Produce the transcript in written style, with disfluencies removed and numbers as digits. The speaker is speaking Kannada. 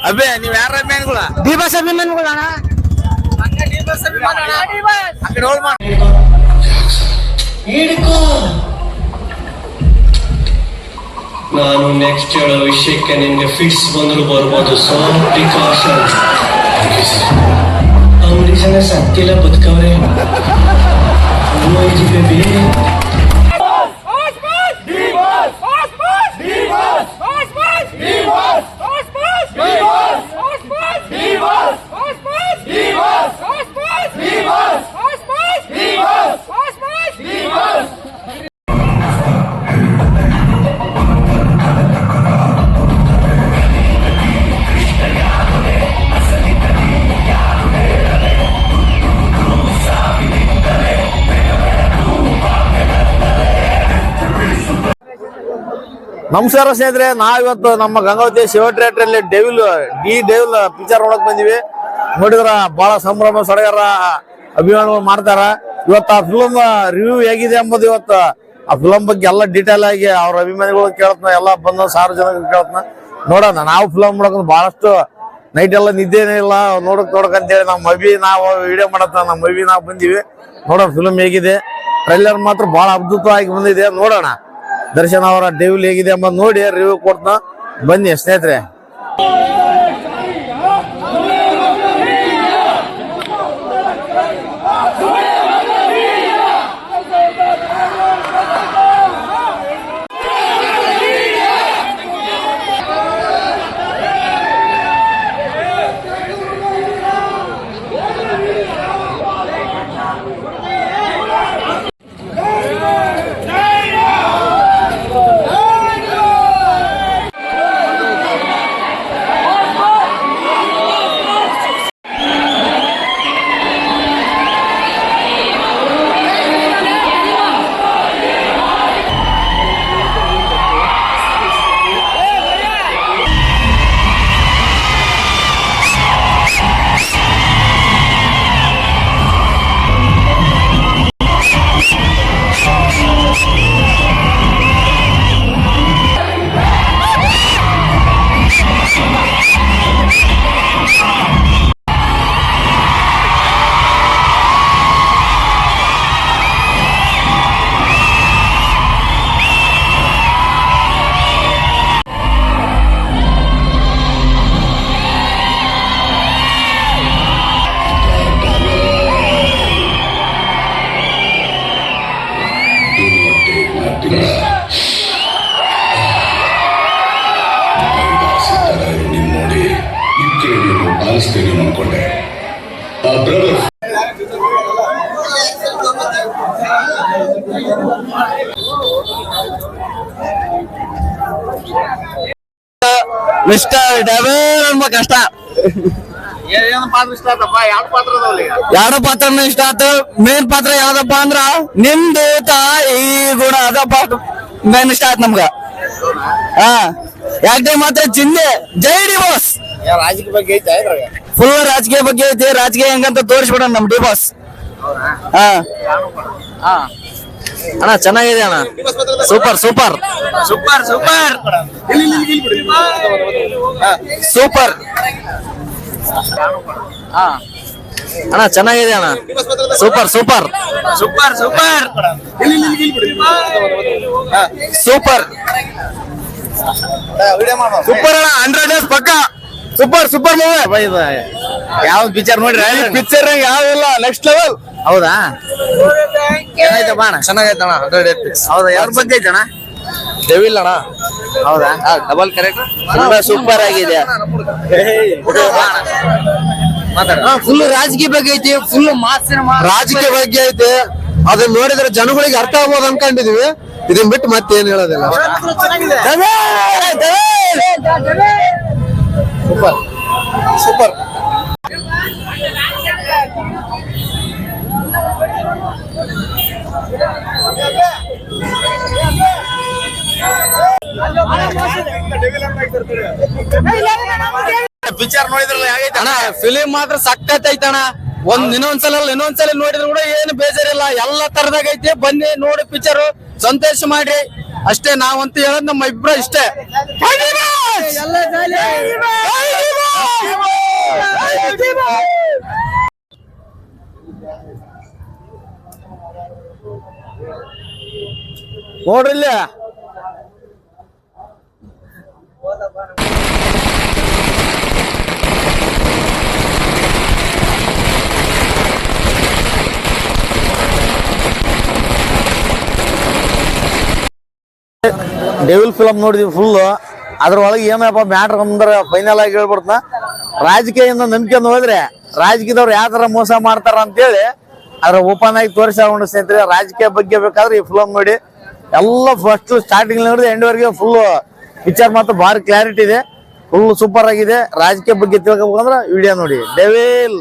ಅಬ್ಬೆ ನೀವ್ ಯಾರ ಅಭಿಮಾನಿಗಳ? ಡಿ-ಬಾಸ್ ಅಭಿಮಾನಿಗಳು ಅಣ್ಣ. ನಾನು ನೆಕ್ಸ್ಟ್ ಹೇಳೋ ವಿಷಯಕ್ಕೆ ನಿಮ್ಗೆ ಫಿಟ್ಸ್ ಬಂದ್ರು ಬರ್ಬೋದು. So precaution. ಅವ್ರಿಗೆ ಜನ ಸತ್ತಿಲ್ಲ ಬದುಕವ್ರೆ. ಬೇಬಿ ನಮಸ್ಕಾರ ಸ್ನೇಹಿತರೆ, ನಾವಿವತ್ತು ನಮ್ಮ ಗಂಗಾವತಿ ಶಿವ ಥಿಯೇಟರ್ ಅಲ್ಲಿ ಡೆವಿಲ್ ಪಿಕ್ಚರ್ ನೋಡಕ್ ಬಂದಿವಿ. ನೋಡಿದ್ರ ಬಹಳ ಸಂಭ್ರಮ ಸಡಗರ ಅಭಿಮಾನಿಗಳು ಮಾಡ್ತಾರ. ಇವತ್ತು ಆ ಫಿಲ್ಮ್ ರಿವ್ಯೂ ಹೇಗಿದೆ ಎಂಬುದು ಇವತ್ತು ಆ ಫಿಲ್ಮ್ ಬಗ್ಗೆ ಎಲ್ಲ ಡೀಟೇಲ್ ಆಗಿ ಅವ್ರ ಅಭಿಮಾನಿಗಳು ಕೇಳತ್ನ, ಎಲ್ಲ ಬಂದ ಸಾರ್ವಜನಿಕರು ಕೇಳತ್ನ. ನೋಡೋಣ. ನಾವು ಫಿಲ್ಮ್ ನೋಡಕ್ ಬಹಳಷ್ಟು ನೈಟ್ ಎಲ್ಲ ನಿದ್ದೆನೇ ಇಲ್ಲ ನೋಡಕ್ ಅಂತೇಳಿ ನಾವು ವಿಡಿಯೋ ಮಾಡತ್ತ ನಾವು ಬಂದಿವಿ. ನೋಡೋಣ ಫಿಲ್ಮ್ ಹೇಗಿದೆ. ಟ್ರೈಲರ್ ಮಾತ್ರ ಬಹಳ ಅದ್ಭುತವಾಗಿ ಬಂದಿದೆ. ನೋಡೋಣ ದರ್ಶನ್ ಅವರ ಡೆವಿಲ್ ಹೇಗಿದೆ ಎಂಬುದು ನೋಡಿ ರಿವ್ಯೂ ಕೊಡ್ತಾ ಬನ್ನಿ ಸ್ನೇಹಿತರೆ. ನೋಡಿ ಪಾಲಿಸ್ತೇನೆ ಅನ್ಕೊಂಡೆ. ಮಿಸ್ಟರ್ ಡೆವಿಲ್ ಕಷ್ಟ ಎರಡು ಪಾತ್ರನ ಇಷ್ಟ ಆಯ್ತು. ಮೇನ್ ಪಾತ್ರ ಯಾವ್ದಪ್ಪ ಅಂದ್ರ ನಿಮ್ದು ತಾಯಿ ಗುಣ ಅದ ಪಾತ್ರ ಮೇನ್ ಇಷ್ಟ ಆಯ್ತು ನಮ್ಗ. ಯಾಕೆ ಮಾತ್ರ ಚಿಂದೆ ಜೈ ಡಿ-ಬಾಸ್. ರಾಜಕೀಯ ಬಗ್ಗೆ ಐತೆ, ಫುಲ್ ರಾಜಕೀಯ ಬಗ್ಗೆ ಐತಿ. ರಾಜಕೀಯ ಹೆಂಗಂತ ತೋರಿಸ್ಬಿಡ ನಮ್ ಡಿ-ಬಾಸ್. ಅಣ್ಣ ಚೆನ್ನಾಗಿದೆ ಅಣ್ಣ. Super super super super super ಅಣ್ಣ ಚೆನ್ನಾಗಿದೆ ಅಣ್ಣ. Super super super super super super ಅಣ್ಣ. 100 ಡೇಸ್ ಪಕ್ಕ ಸೂಪರ್ ಸೂಪರ್ ಮೂವಿ. ಯಾವ ಪಿಕ್ಚರ್ ನೋಡ್ರಿ? ಪಿಕ್ಚರ್ ಯಾವಿಲ್ಲ, ನೆಕ್ಸ್ಟ್ ಲೆವೆಲ್. ಹೌದಾ? ಏನಾಯ್ತಪ್ಪ ಅಣ್ಣ? ಚೆನ್ನಾಗೈತಣ್ಣ. 100 ಡೇಸ್. ಹೌದಾ? ಯಾರ ಬಗ್ಗೆ ಐತಣ್ಣ? ಡೆವಿಲ್ ಅಣ್ಣ. ಹೌದಾ? Double correct. ತುಂಬಾ ಸೂಪರ್ ಆಗಿದೆ. ಫುಲ್ ರಾಜಕೀಯ ಬಗ್ಗೆ ಐತಿ, ಫುಲ್ ಮಾಸ್ ರಾಜಕೀಯ ಬಗ್ಗೆ ಐತಿ. ಅದನ್ನ ನೋಡಿದ್ರೆ ಜನಗಳಿಗೆ ಅರ್ಥ ಆಗ್ಬೋದು ಅನ್ಕೊಂಡಿದೀವಿ. ಇದನ್ ಬಿಟ್ಟು ಮತ್ತೇನ್ ಹೇಳೋದಿಲ್ಲ. Super super. ಪಿಕ್ಚರ್ ನೋಡಿದ್ರಲ್ಲ ಅಣ್ಣ, ಫಿಲಿಂ ಮಾತ್ರ ಸಖತ್ ಐತಣ್ಣ. ಇನ್ನೊಂದ್ಸಲ ನೋಡಿದ್ರು ಕೂಡ ಏನು ಬೇಜಾರಿಲ್ಲ. ಎಲ್ಲ ತರದಾಗ ಐತಿ. ಬನ್ನಿ ನೋಡಿ ಪಿಕ್ಚರ್, ಸಂತೋಷ ಮಾಡ್ರಿ ಅಷ್ಟೇ. ನಾವಂತೂ ಹೇಳೋದ್ ನಮ್ಮ ಅಭಿಪ್ರಾಯ ಇಷ್ಟೇ. ನೋಡ್ರಿ ಇಲ್ಲಿ ಡೆವಿಲ್ ಫಿಲಮ್ ನೋಡಿದ್ವಿ ಫುಲ್. ಅದ್ರೊಳಗೆ ಏನಪ್ಪ ಮ್ಯಾಟ್ರ್ ಅಂದ್ರೆ ಫೈನಲ್ ಆಗಿ ಹೇಳ್ಬಿಡ್ತಾನ, ರಾಜಕೀಯದಿಂದ ನಂಬಿಕೆಂದು ಹೋದ್ರೆ ರಾಜಕೀಯದವ್ರು ಯಾವ ತರ ಮೋಸ ಮಾಡ್ತಾರ ಅಂತೇಳಿ ಅದ್ರ ಓಪನ್ ಆಗಿ ತೋರಿಸ್ಕೊಂಡು ಸ್ನೇಹಿತರೆ. ರಾಜಕೀಯ ಬಗ್ಗೆ ಬೇಕಾದ್ರೆ ಈ ಫಿಲಮ್ ನೋಡಿ, ಎಲ್ಲ ಫಸ್ಟ್ ಸ್ಟಾರ್ಟಿಂಗ್ ನೋಡಿದ್ರೆ ಎಂಡ್ ವರೆಗೆ ಫುಲ್ ಪಿಕ್ಚರ್ ಮಾತ್ರ ಭಾರಿ ಕ್ಲಾರಿಟಿ ಇದೆ, ಫುಲ್ ಸೂಪರ್ ಆಗಿದೆ. ರಾಜಕೀಯ ಬಗ್ಗೆ ತಿಳ್ಕೊಬೇಕಂದ್ರೆ ವಿಡಿಯೋ ನೋಡಿ ಡೆವಿಲ್.